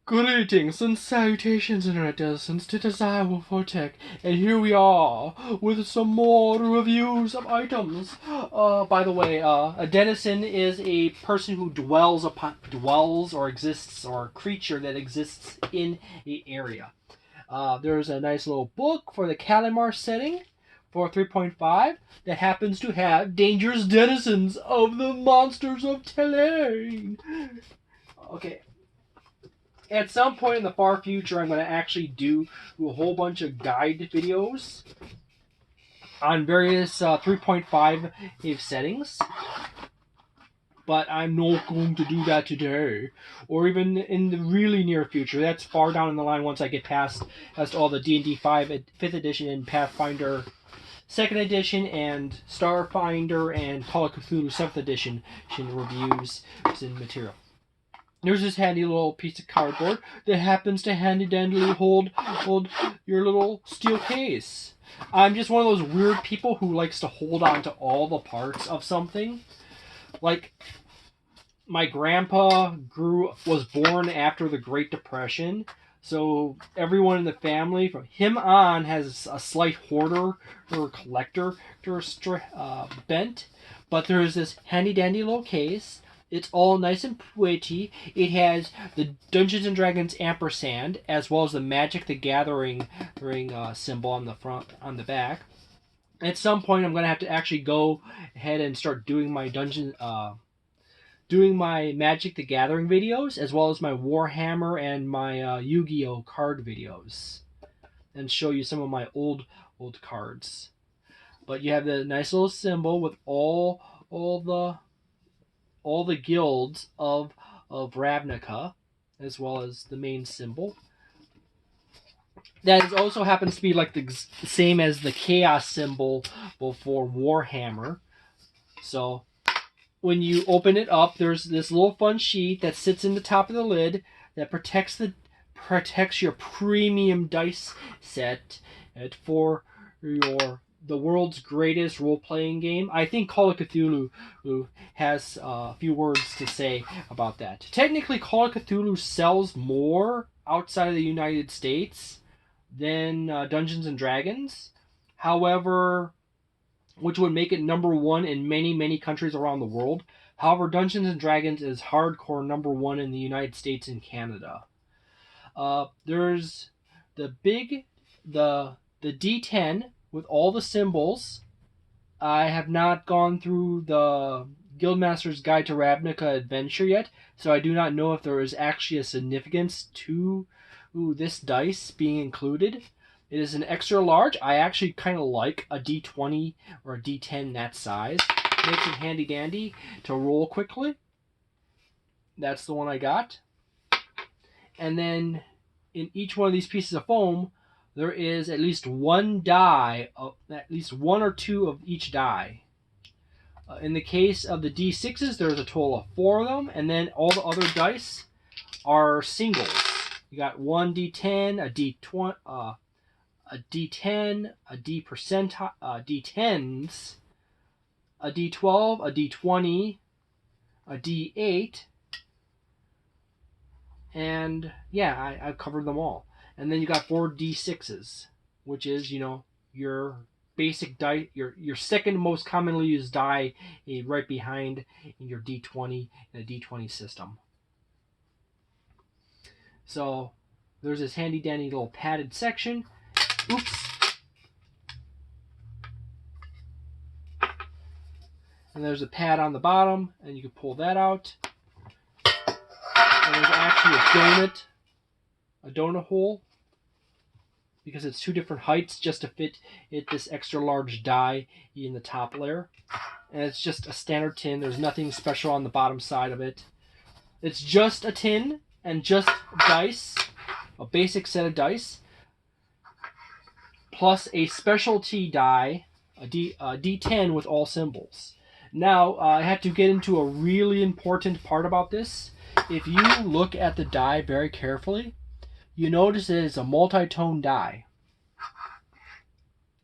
Greetings and salutations, Internet citizens. This is I, Wolfphototech, and here we are with some more reviews of items. By the way, a denizen is a person who dwells or exists, or a creature that exists in an area. There's a nice little book for the Kalimar setting for 3.5 that happens to have dangerous denizens of the monsters of Telane. Okay, at some point in the far future, I'm going to actually do a whole bunch of guide videos on various 3.5 settings. But I'm not going to do that today, or even in the really near future. That's far down in the line once I get past all the D&D 5th edition and Pathfinder 2nd edition and Starfinder and Call of Cthulhu 7th edition reviews and material. There's this handy little piece of cardboard that happens to handy-dandy hold your little steel case. I'm just one of those weird people who likes to hold on to all the parts of something. Like, my grandpa was born after the Great Depression, so everyone in the family, from him on, has a slight hoarder or collector bent. But there's this handy-dandy little case. It's all nice and pretty. It has the Dungeons and Dragons ampersand, as well as the Magic the Gathering symbol on the front, on the back. At some point, I'm gonna have to actually go ahead and start doing my doing my Magic the Gathering videos, as well as my Warhammer and my Yu-Gi-Oh card videos, and show you some of my old cards. But you have the nice little symbol with all the guilds of Ravnica, as well as the main symbol. That also happens to be like the same as the chaos symbol for Warhammer. So when you open it up, there's this little fun sheet that sits in the top of the lid that protects your premium dice set for the world's greatest role-playing game. I think Call of Cthulhu has a few words to say about that. Technically, Call of Cthulhu sells more outside of the United States than Dungeons and Dragons. However, which would make it number one in many, many countries around the world. However, Dungeons and Dragons is hardcore number one in the United States and Canada. There's the D10 with all the symbols. I have not gone through the Guildmaster's Guide to Ravnica adventure yet, so I do not know if there is actually a significance to this dice being included. It is an extra large. I actually kind of like a D20 or a D10 that size. Makes it handy dandy to roll quickly. That's the one I got. And then in each one of these pieces of foam, there is at least one die, at least one or two of each die. In the case of the D6s, there's a total of 4 of them, and then all the other dice are singles. You got one D10, a D20, a D10, a D D10s, a D12, a D20, a D8, and yeah, I've covered them all. And then you got 4 D6s, which is, your basic die, your second most commonly used die, right behind your D20 in a D20 system. So there's this handy dandy little padded section. Oops. And there's a pad on the bottom, and you can pull that out. And there's actually a donut hole, because it's 2 different heights just to fit this extra large die in the top layer. And it's just a standard tin. There's nothing special on the bottom side of it. It's just a tin and just dice, a basic set of dice, plus a specialty die, a D10 with all symbols. Now, I have to get into a really important part about this. If you look at the die very carefully, you notice it is a multi-tone die.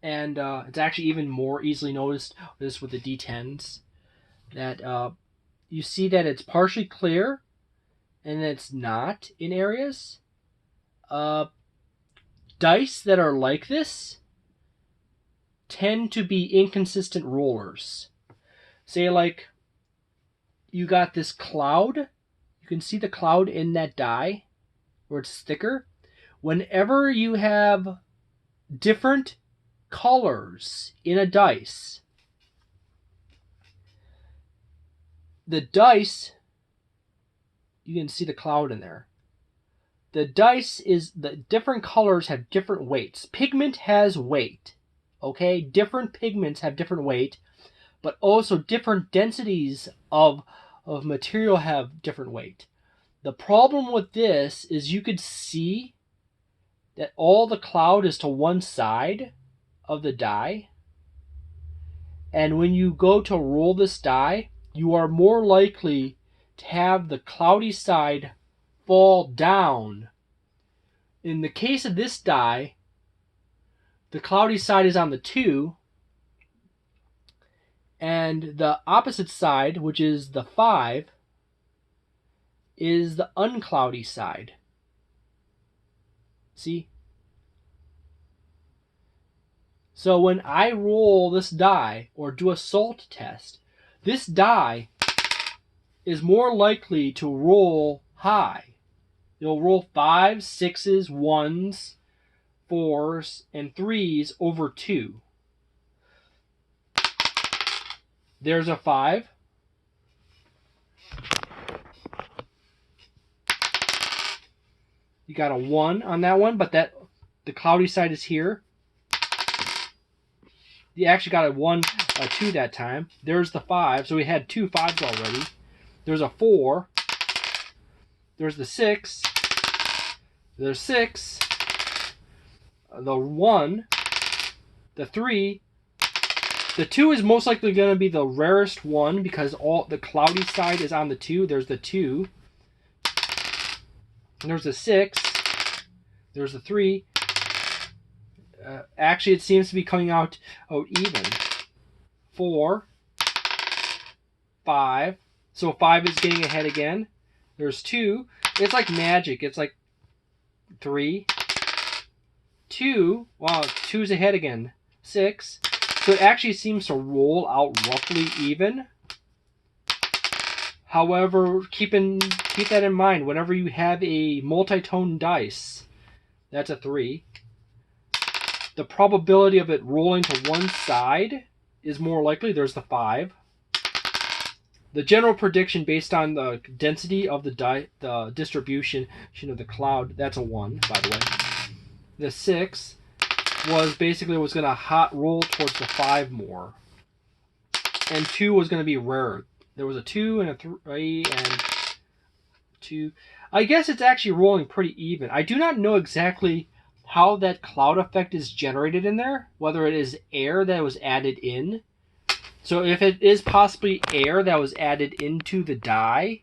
And it's actually even more easily noticed this with the D10s. That you see that it's partially clear, and it's not in areas. Dice that are like this tend to be inconsistent rollers. Say like you got this cloud. You can see the cloud in that die where it's thicker. Whenever you have different colors in a dice, the dice, you can see the cloud in there. The dice is, the different colors have different weights. Pigment has weight. Okay? Different pigments have different weight, but also different densities of material have different weight. The problem with this is you could see that all the cloud is to one side of the die. And when you go to roll this die, you are more likely to have the cloudy side fall down. In the case of this die, the cloudy side is on the 2, and the opposite side, which is the 5, is the uncloudy side. See? So when I roll this die or do a salt test, this die is more likely to roll high. It'll roll 5s, 6s, 1s, 4s, and 3s over 2. There's a 5. You got a 1 on that one, but the cloudy side is here. You actually got a 2 that time. There's the 5, so we had 2 5s already. There's a 4. There's the 6. There's 6. The 1. The 3. The 2 is most likely going to be the rarest one because all the cloudy side is on the 2. There's the 2. And there's the 6. There's the 3. Actually, it seems to be coming out even. 4. 5. So 5 is getting ahead again. There's 2. It's like magic. It's like 3. 2. Wow, 2's ahead again. 6. So it actually seems to roll out roughly even. However, keep that in mind. Whenever you have a multi-tone dice, that's a 3. The probability of it rolling to one side is more likely. There's the 5. The general prediction based on the density of the distribution of the cloud, that's a 1, by the way. The 6 was basically going to hot roll towards the 5 more. And 2 was going to be rare. There was a 2 and a 3 and 2. I guess it's actually rolling pretty even. I do not know exactly how that cloud effect is generated in there, whether it is air that was added in. So if it is possibly air that was added into the die,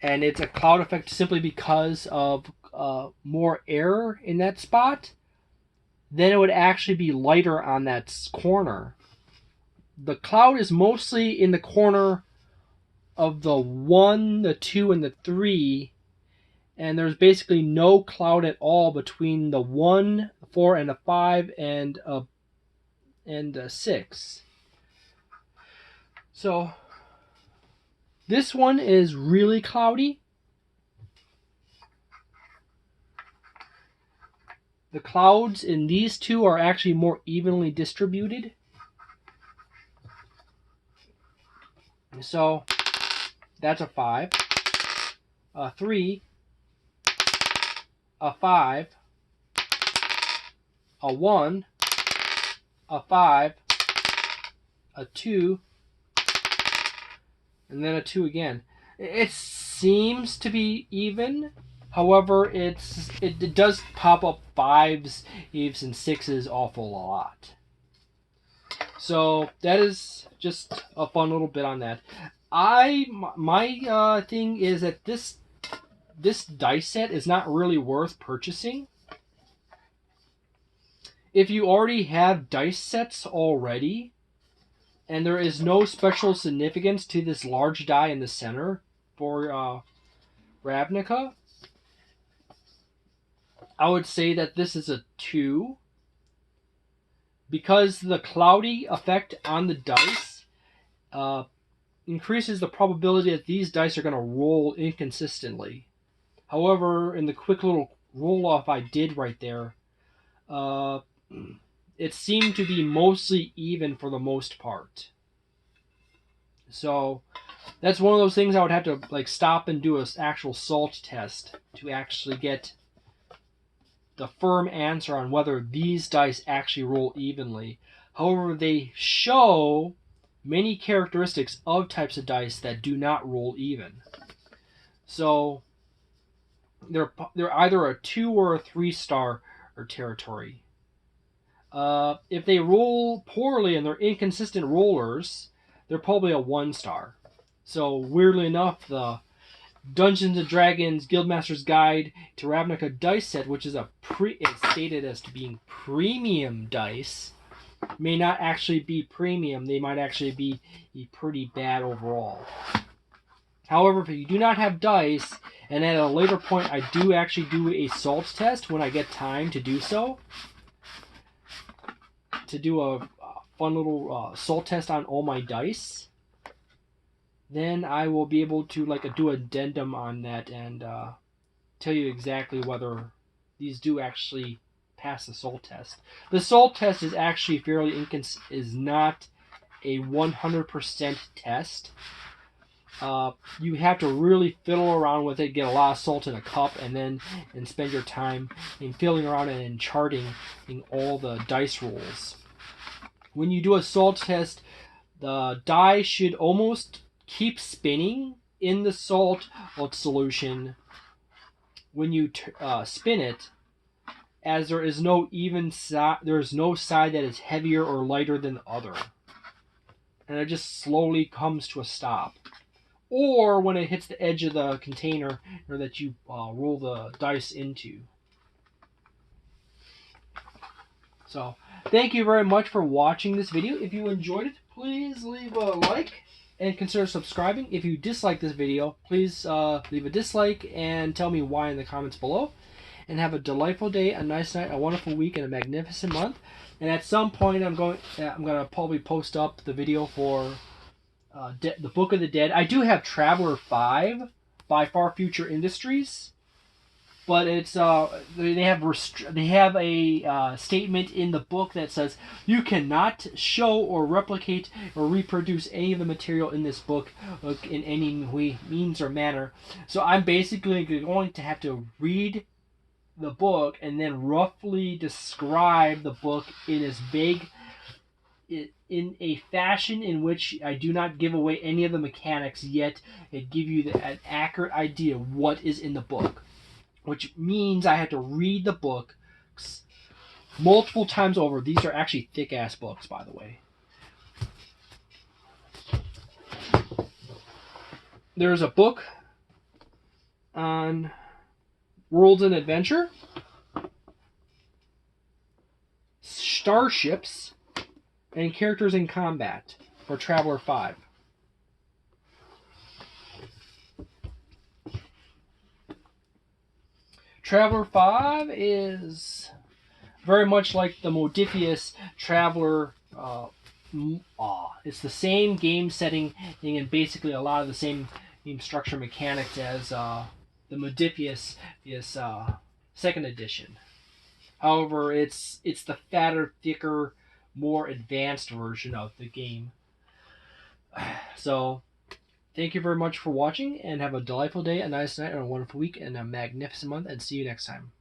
and it's a cloud effect simply because of more air in that spot, then it would actually be lighter on that corner. The cloud is mostly in the corner of the 1, the 2, and the 3, and there's basically no cloud at all between the 1, 4, and the 5, and 6. So this one is really cloudy. The clouds in these two are actually more evenly distributed. So that's a 5, a 3, a 5, a 1, a 5, a 2, and then a 2 again. It seems to be even. However, it does pop up 5s, 8s, and 6s awful lot. So that is just a fun little bit on that. My thing is that this dice set is not really worth purchasing. If you already have dice sets already, and there is no special significance to this large die in the center for Ravnica, I would say that this is a 2. Because the cloudy effect on the dice increases the probability that these dice are going to roll inconsistently. However, in the quick little roll-off I did right there, it seemed to be mostly even for the most part. So that's one of those things I would have to like stop and do an actual salt test to actually get the firm answer on whether these dice actually roll evenly. However, they show many characteristics of types of dice that do not roll even. So they're either a 2 or a 3-star or territory. If they roll poorly and they're inconsistent rollers, they're probably a 1-star. So weirdly enough, the Dungeons & Dragons Guildmaster's Guide to Ravnica dice set, which is it's stated as to being premium dice, may not actually be premium. They might actually be pretty bad overall. However, if you do not have dice, and at a later point I do actually do a salt test when I get time to do so, to do a fun little salt test on all my dice, then I will be able to do an addendum on that and tell you exactly whether these do actually pass the salt test. The salt test is actually fairly is not a 100% test. You have to really fiddle around with it, get a lot of salt in a cup, and spend your time in fiddling around and in charting in all the dice rolls. When you do a salt test, the die should almost keep spinning in the salt solution when you spin it, as there is no even side. There is no side that is heavier or lighter than the other, and it just slowly comes to a stop. Or when it hits the edge of the container that you roll the dice into. So, thank you very much for watching this video. If you enjoyed it, please leave a like and consider subscribing. If you dislike this video, please leave a dislike and tell me why in the comments below. And have a delightful day, a nice night, a wonderful week, and a magnificent month. And at some point, I'm going to probably post up the video for the Book of the Dead. I do have Traveler 5 by Far Future Industries, but it's they have a statement in the book that says you cannot show or replicate or reproduce any of the material in this book in any way, means, or manner. So I'm basically going to have to read the book and then roughly describe the book in as vague in a fashion in which I do not give away any of the mechanics, yet it give you an accurate idea of what is in the book, which means I have to read the book multiple times over. These are actually thick-ass books, by the way. There's a book on Worlds and Adventure, starships, and characters in combat for Traveler 5. Traveler 5 is very much like the Modifius Traveler. It's the same game setting and basically a lot of the same game structure mechanics as the Modifius is second edition. However, it's the fatter, thicker, more advanced version of the game. So, thank you very much for watching, and have a delightful day, a nice night, and a wonderful week, and a magnificent month, and see you next time.